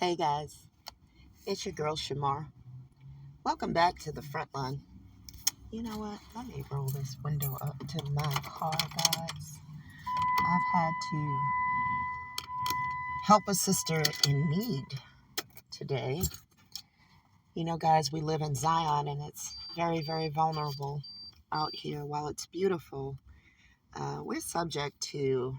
Hey guys, it's your girl Shamar. Welcome back to the front line. You know what? Let me roll this window up to my car, guys. I've had to help a sister in need today. You know, guys, we live in Zion and it's very, very vulnerable out here. While it's beautiful, we're subject to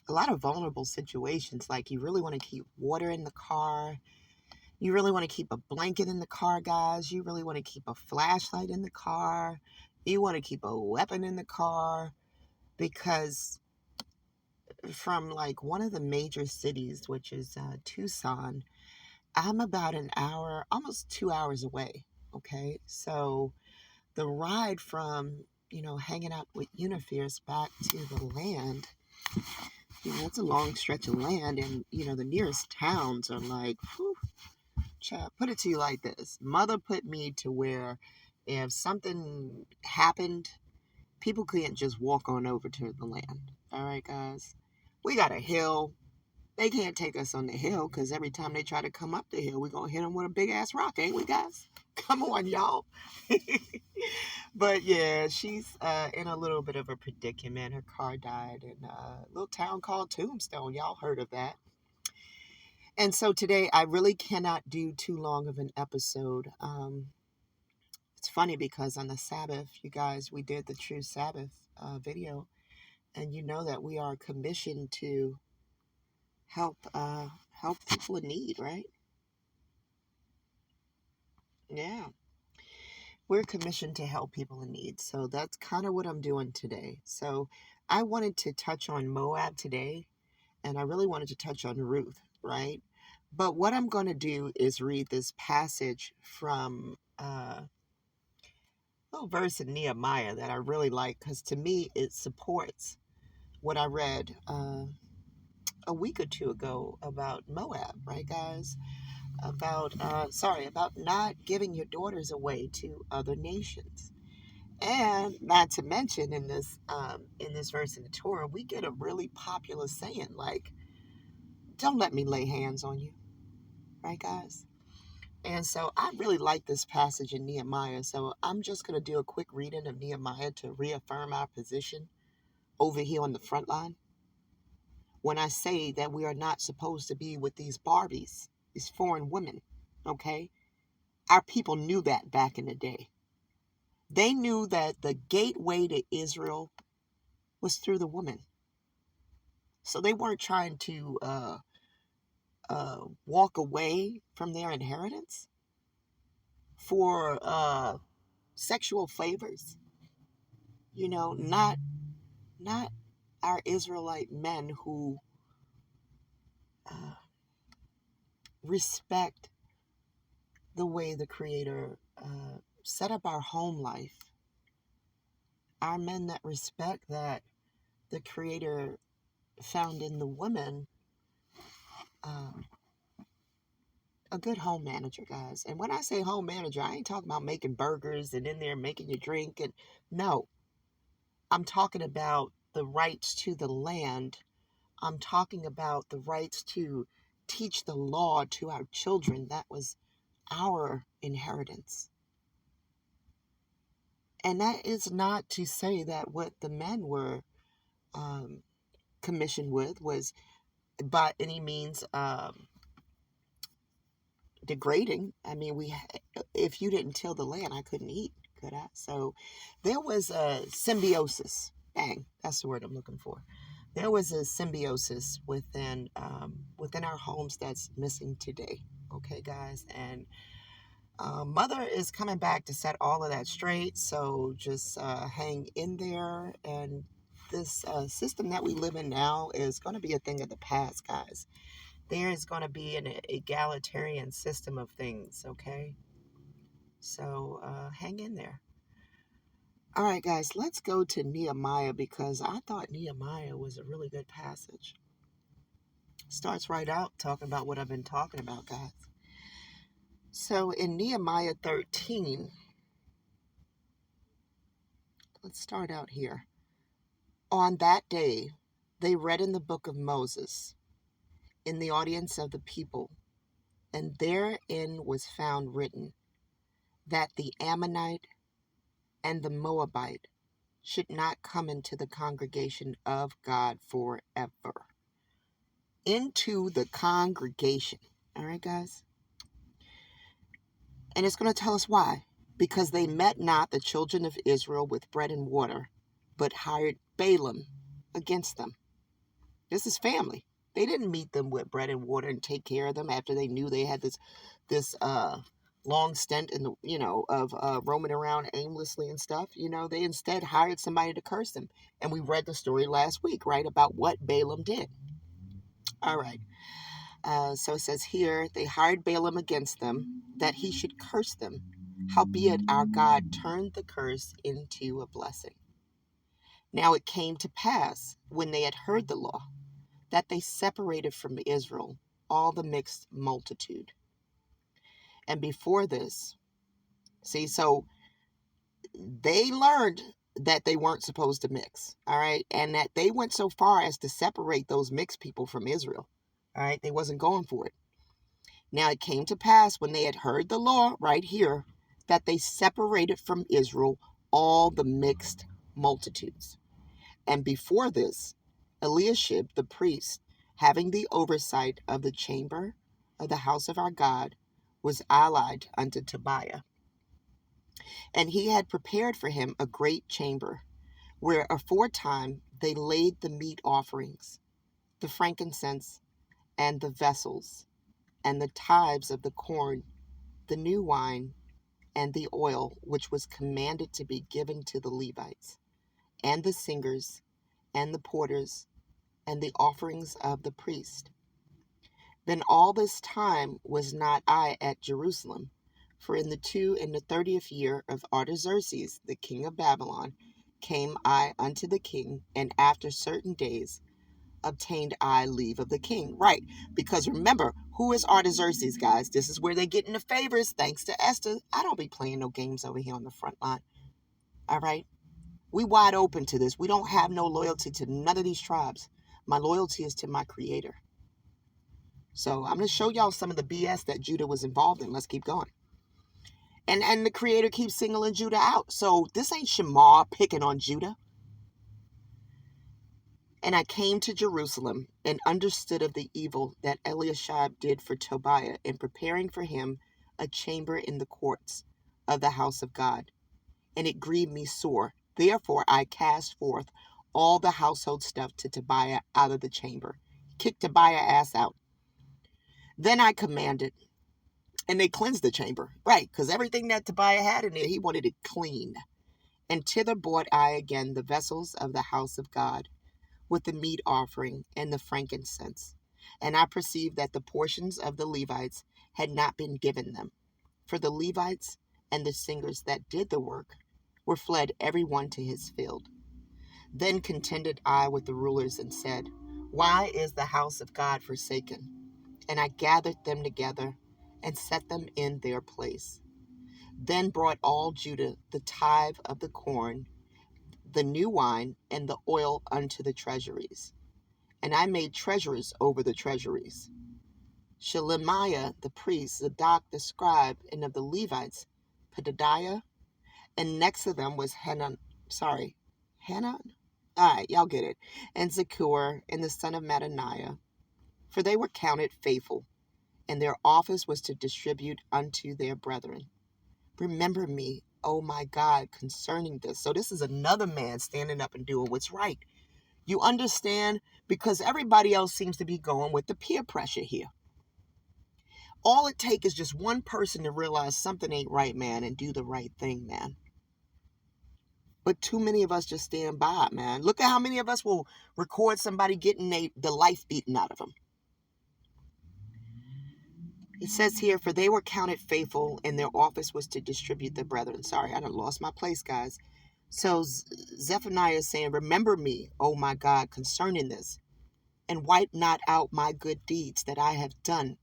a lot of vulnerable situations. Like, you really want to keep water in the car. You really want to keep a blanket in the car, guys. You really want to keep a flashlight in the car. You want to keep a weapon in the car because from like one of the major cities, which is Tucson, I'm about an hour, almost 2 hours away. Okay. So the ride from, hanging out with Unifears back to the land, it's a long stretch of land. And, the nearest towns are like, whew, child, put it to you like this. Mother put me to where if something happened, people couldn't just walk on over to the land. All right, guys. We got a hill. They can't take us on the hill because every time they try to come up the hill, we're going to hit them with a big ass rock, ain't we, guys? Come on, y'all. But yeah, she's in a little bit of a predicament. Her car died in a little town called Tombstone. Y'all heard of that? And so today I really cannot do too long of an episode. It's funny because on the Sabbath, you guys, we did the True Sabbath video, and you know that we are commissioned to help people in need, right? Yeah, we're commissioned to help people in need. So that's kind of what I'm doing today. So I wanted to touch on Moab today, and I really wanted to touch on Ruth, right? But what I'm going to do is read this passage from little verse in Nehemiah that I really like because to me it supports what I read a week or two ago about Moab, right, guys? About not giving your daughters away to other nations. And not to mention in this verse in the Torah, we get a really popular saying like, "Don't let me lay hands on you," right, guys? And so I really like this passage in Nehemiah. So I'm just going to do a quick reading of Nehemiah to reaffirm our position over here on the front line. When I say that we are not supposed to be with these Barbies, these foreign women, okay? Our people knew that back in the day. They knew that the gateway to Israel was through the woman. So they weren't trying to walk away from their inheritance for sexual favors. Not our Israelite men who uh, respect the way the Creator set up our home life. Our men that respect that the Creator found in the woman um, a good home manager, guys. And when I say home manager, I ain't talking about making burgers and in there making you drink. And no, I'm talking about the rights to the land. I'm talking about the rights to teach the law to our children. That was our inheritance. And that is not to say that what the men were um, commissioned with was by any means degrading. I mean, if you didn't till the land, I couldn't eat, could I? So there was a symbiosis. Bang, that's the word I'm looking for. There was a symbiosis within our homes that's missing today. Okay, guys, and mother is coming back to set all of that straight. So just hang in there, and this system that we live in now is going to be a thing of the past, guys. There is going to be an egalitarian system of things, okay? So hang in there. All right, guys, let's go to Nehemiah because I thought Nehemiah was a really good passage. Starts right out talking about what I've been talking about, guys. So in Nehemiah 13, let's start out here. On that day, they read in the book of Moses. in the audience of the people, and therein was found written that the Ammonite and the Moabite should not come into the congregation of God forever. Into the congregation. All right, guys? And it's going to tell us why. Because they met not the children of Israel with bread and water, but hired Balaam against them. This is family. They didn't meet them with bread and water and take care of them after they knew they had this long stint in the of roaming around aimlessly and stuff. They instead hired somebody to curse them. And we read the story last week, right, about what Balaam did. All right. So it says here, they hired Balaam against them, that he should curse them. Howbeit our God turned the curse into a blessing. Now it came to pass, when they had heard the law, that they separated from Israel all the mixed multitude. And before this, so they learned that they weren't supposed to mix, all right? And that they went so far as to separate those mixed people from Israel, all right? They wasn't going for it. Now it came to pass, when they had heard the law, right here, that they separated from Israel all the mixed multitudes. And before this, Eliashib the priest, having the oversight of the chamber of the house of our God, was allied unto Tobiah. And he had prepared for him a great chamber, where aforetime they laid the meat offerings, the frankincense, and the vessels, and the tithes of the corn, the new wine, and the oil, which was commanded to be given to the Levites, and the singers, and the porters, and the offerings of the priest. Then all this time was not I at Jerusalem, for in the 32nd year of Artaxerxes, the king of Babylon, came I unto the king, and after certain days obtained I leave of the king. Right, because remember, who is Artaxerxes, guys? This is where they get into favors, thanks to Esther. I don't be playing no games over here on the front line. All right? We wide open to this. We don't have no loyalty to none of these tribes. My loyalty is to my creator. So I'm going to show y'all some of the BS that Judah was involved in. Let's keep going. And the creator keeps singling Judah out. So this ain't Shamar picking on Judah. And I came to Jerusalem and understood of the evil that Eliashib did for Tobiah in preparing for him a chamber in the courts of the house of God. And it grieved me sore. Therefore I cast forth all the household stuff to Tobiah out of the chamber. Kicked Tobiah ass out. Then I commanded, and they cleansed the chamber. Right, because everything that Tobiah had in there, he wanted it clean. And thither brought I again the vessels of the house of God, with the meat offering and the frankincense. And I perceived that the portions of the Levites had not been given them. For the Levites and the singers that did the work were fled every one to his field. Then contended I with the rulers and said, why is the house of God forsaken? And I gathered them together and set them in their place. Then brought all Judah the tithe of the corn, the new wine, and the oil unto the treasuries. And I made treasurers over the treasuries. Shelemiah the priest, Zadok the scribe, and of the Levites, Pedadiah, and next to them was Hanan. All right, y'all get it. And Zakur, and the son of Mattaniah, for they were counted faithful, and their office was to distribute unto their brethren. Remember me, O my God, concerning this. So this is another man standing up and doing what's right. You understand? Because everybody else seems to be going with the peer pressure here. All it takes is just one person to realize something ain't right, man, and do the right thing, man. But too many of us just stand by, man. Look at how many of us will record somebody getting the life beaten out of them. It says here, for they were counted faithful, and their office was to distribute the brethren. Sorry, I done lost my place, guys. So Zephaniah is saying, remember me, O my God, concerning this, and wipe not out my good deeds that I have done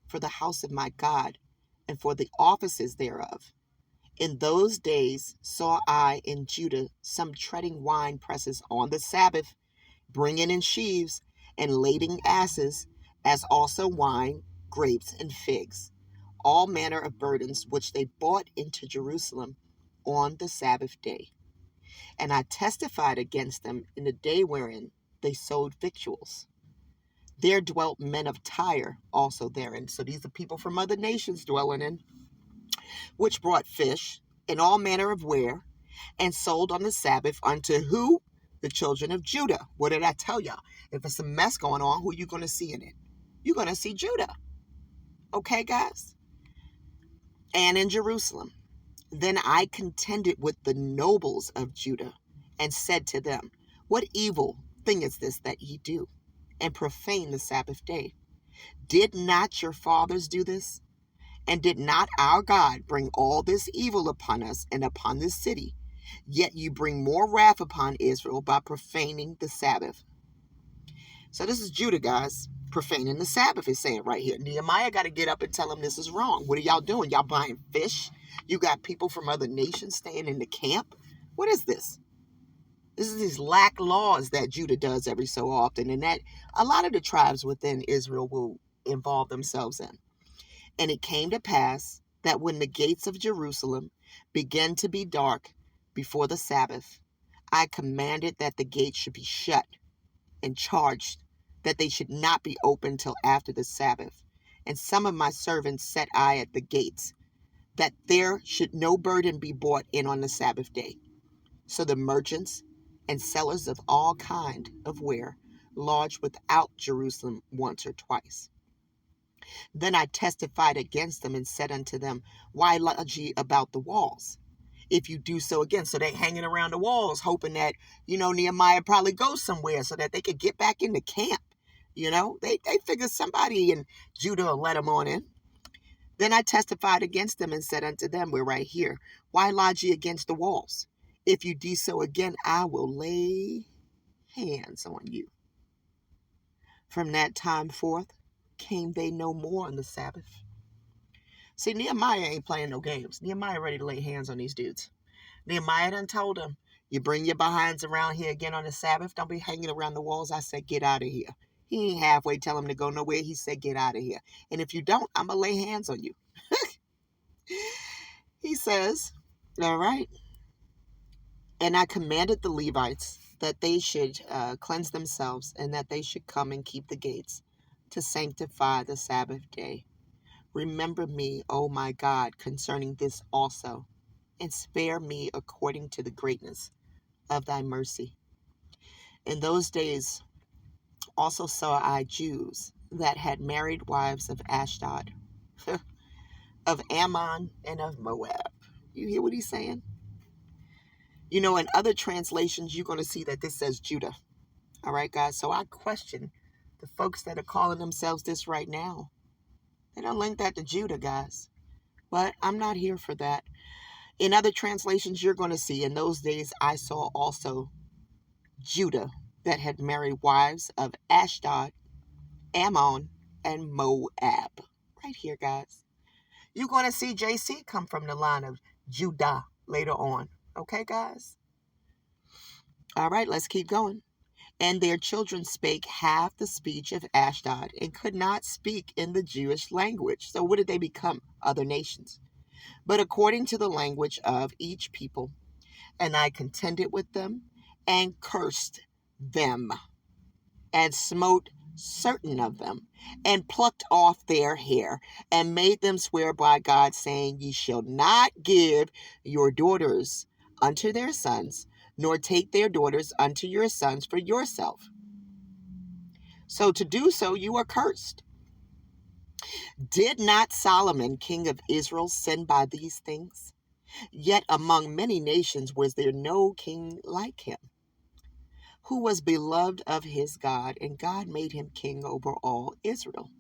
for the house of my God, and for the offices thereof. In those days saw I in Judah some treading wine presses on the Sabbath, bringing in sheaves, and lading asses, as also wine, grapes, and figs, all manner of burdens which they brought into Jerusalem on the Sabbath day. And I testified against them in the day wherein they sold victuals. There dwelt men of Tyre also therein. So these are people from other nations dwelling in, which brought fish and all manner of ware, and sold on the Sabbath unto who? The children of Judah. What did I tell y'all? If it's a mess going on, who are you going to see in it? You're going to see Judah. Okay, guys? And in Jerusalem. Then I contended with the nobles of Judah, and said to them, what evil thing is this that ye do, and profane the Sabbath day? Did not your fathers do this? And did not our God bring all this evil upon us and upon this city? Yet you bring more wrath upon Israel by profaning the Sabbath. So this is Judah, guys. Profaning the Sabbath is saying right here. Nehemiah got to get up and tell them this is wrong. What are y'all doing? Y'all buying fish? You got people from other nations staying in the camp? What is this? This is these lack laws that Judah does every so often, and that a lot of the tribes within Israel will involve themselves in. And it came to pass that when the gates of Jerusalem began to be dark before the Sabbath, I commanded that the gates should be shut, and charged that they should not be opened till after the Sabbath. And some of my servants set I at the gates, that there should no burden be brought in on the Sabbath day. So the merchants and sellers of all kind of ware lodged without Jerusalem once or twice. Then I testified against them and said unto them, why lodge ye about the walls? If you do so again. So they hanging around the walls, hoping that, Nehemiah probably goes somewhere so that they could get back into camp. They figure somebody in Judah will let them on in. Then I testified against them and said unto them, we're right here. Why lodge ye against the walls? If you do so again, I will lay hands on you. From that time forth came they no more on the Sabbath. See, Nehemiah ain't playing no games. Nehemiah ready to lay hands on these dudes. Nehemiah done told them, you bring your behinds around here again on the Sabbath. Don't be hanging around the walls. I said, get out of here. He ain't halfway tell him to go nowhere. He said, get out of here. And if you don't, I'm going to lay hands on you. He says, all right. And I commanded the Levites that they should cleanse themselves, and that they should come and keep the gates to sanctify the Sabbath day. Remember me, O my God, concerning this also, and spare me according to the greatness of thy mercy. In those days also saw I Jews that had married wives of Ashdod, of Ammon, and of Moab. You hear what he's saying? In other translations, you're going to see that this says Judah. All right, guys? So I question the folks that are calling themselves this right now. They don't link that to Judah, guys. But I'm not here for that. In other translations, you're going to see, in those days I saw also Judah that had married wives of Ashdod, Ammon, and Moab. Right here, guys. You're going to see JC come from the line of Judah later on. Okay, guys? All right, let's keep going. And their children spake half the speech of Ashdod, and could not speak in the Jewish language. So what did they become? Other nations. But according to the language of each people. And I contended with them, and cursed them, and smote certain of them, and plucked off their hair, and made them swear by God, saying, ye shall not give your daughters unto their sons, nor take their daughters unto your sons for yourself. So to do so, you are cursed. Did not Solomon, king of Israel, sin by these things? Yet among many nations was there no king like him, who was beloved of his God, and God made him king over all Israel.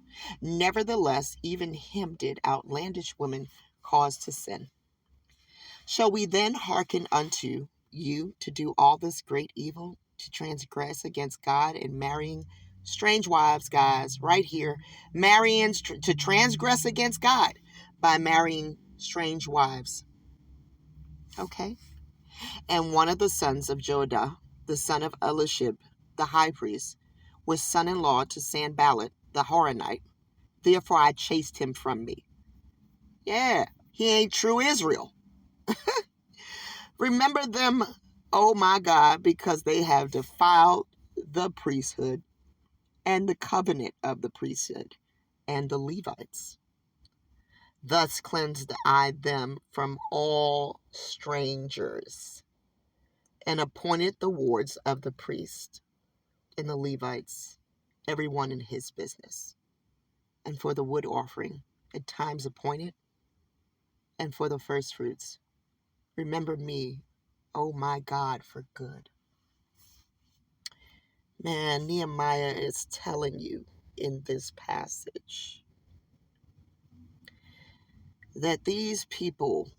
Nevertheless, even him did outlandish women cause to sin. Shall we then hearken unto you to do all this great evil, to transgress against God and marrying strange wives, guys, right here, to transgress against God by marrying strange wives? Okay. And one of the sons of Jodah, the son of Elishib, the high priest, was son-in-law to Sanballat, the Horonite. Therefore I chased him from me. Yeah, he ain't true Israel. Remember them, oh my God, because they have defiled the priesthood and the covenant of the priesthood and the Levites. Thus cleansed I them from all strangers, and appointed the wards of the priests and the Levites, every one in his business, and for the wood offering at times appointed, and for the first fruits. Remember me, oh my God, for good. Man, Nehemiah is telling you in this passage that these people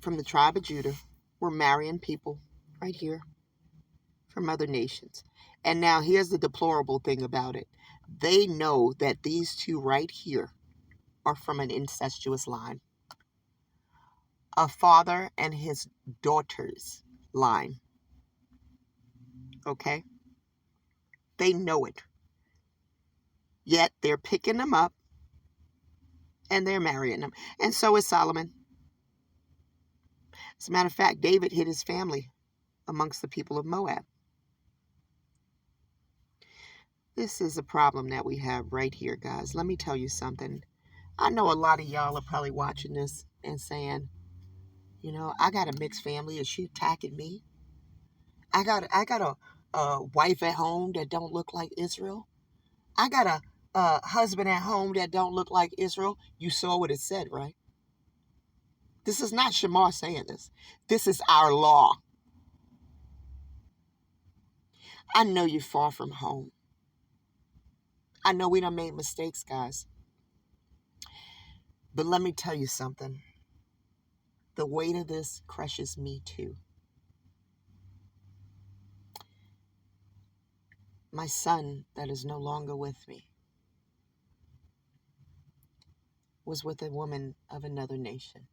from the tribe of Judah were marrying people right here from other nations. And now here's the deplorable thing about it. They know that these two right here are from an incestuous line. A father and his daughter's line. Okay? They know it. Yet they're picking them up and they're marrying them. And so is Solomon. As a matter of fact, David hid his family amongst the people of Moab. This is a problem that we have right here, guys. Let me tell you something. I know a lot of y'all are probably watching this and saying, you know, I got a mixed family. Is she attacking me? I got a wife at home that don't look like Israel. I got a husband at home that don't look like Israel. You saw what it said, right? This is not Shamar saying this. This is our law. I know you're far from home. I know we done made mistakes, guys. But let me tell you something. The weight of this crushes me too. My son that is no longer with me was with a woman of another nation.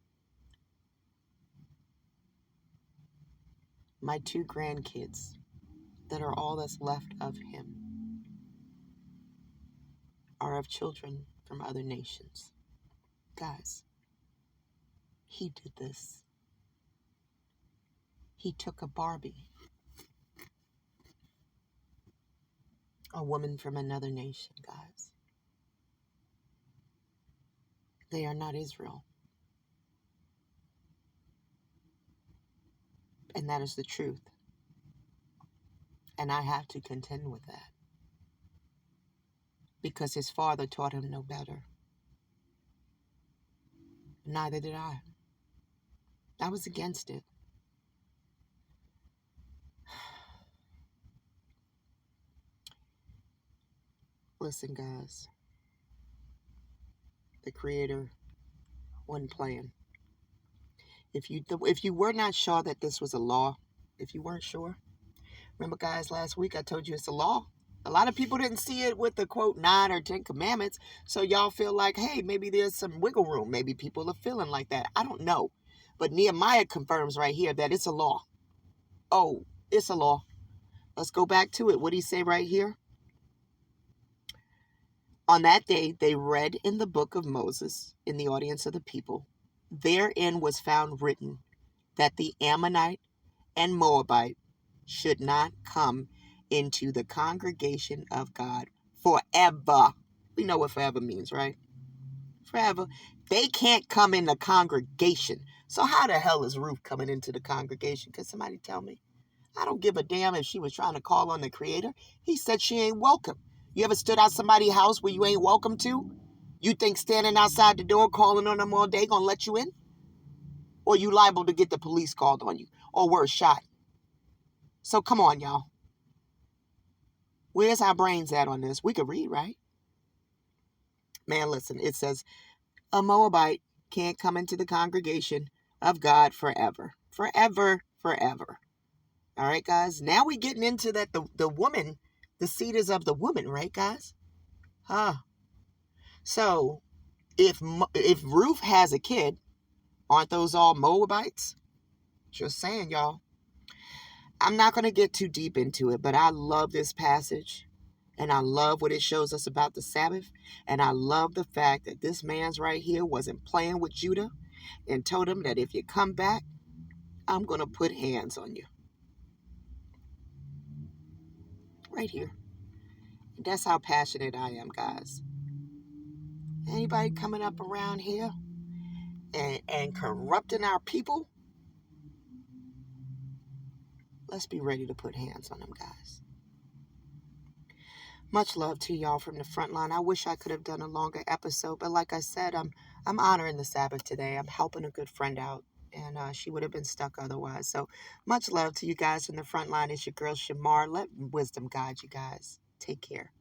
My 2 grandkids that are all that's left of him are of children from other nations. Guys, he did this. He took a Barbie, a woman from another nation, guys. They are not Israel. And that is the truth. And I have to contend with that. Because his father taught him no better. Neither did I. I was against it. Listen, guys. The Creator wasn't playing. If you were not sure that this was a law, if you weren't sure, remember, guys, last week I told you it's a law. A lot of people didn't see it with the quote 9 or 10 commandments. So y'all feel like, hey, maybe there's some wiggle room. Maybe people are feeling like that. I don't know. But Nehemiah confirms right here that it's a law. Oh, it's a law. Let's go back to it. What did he say right here? On that day, they read in the book of Moses in the audience of the people. Therein was found written that the Ammonite and Moabite should not come into the congregation of God forever. We know what forever means, right? Forever. They can't come in the congregation. So how the hell is Ruth coming into the congregation? Can somebody tell me? I don't give a damn if she was trying to call on the Creator. He said she ain't welcome. You ever stood out somebody's house where you ain't welcome to? You think standing outside the door calling on them all day gonna let you in? Or you liable to get the police called on you? Or worse, shot? So come on, y'all. Where's our brains at on this? We could read, right? Man, listen, it says, a Moabite can't come into the congregation of God forever. Forever, forever. All right, guys. Now we're getting into that the woman, the seed is of the woman, right, guys? So if Ruth has a kid, aren't those all Moabites? Just saying, y'all. I'm not going to get too deep into it, but I love this passage. And I love what it shows us about the Sabbath. And I love the fact that this man's right here wasn't playing with Judah and told him that if you come back, I'm going to put hands on you. Right here. And that's how passionate I am, guys. Anybody coming up around here and corrupting our people, let's be ready to put hands on them, guys. Much love to y'all from the front line. I wish I could have done a longer episode, but like I said, I'm honoring the Sabbath today. I'm helping a good friend out, and she would have been stuck otherwise. So much love to you guys from the front line. It's your girl Shamar. Let wisdom guide you guys. Take care.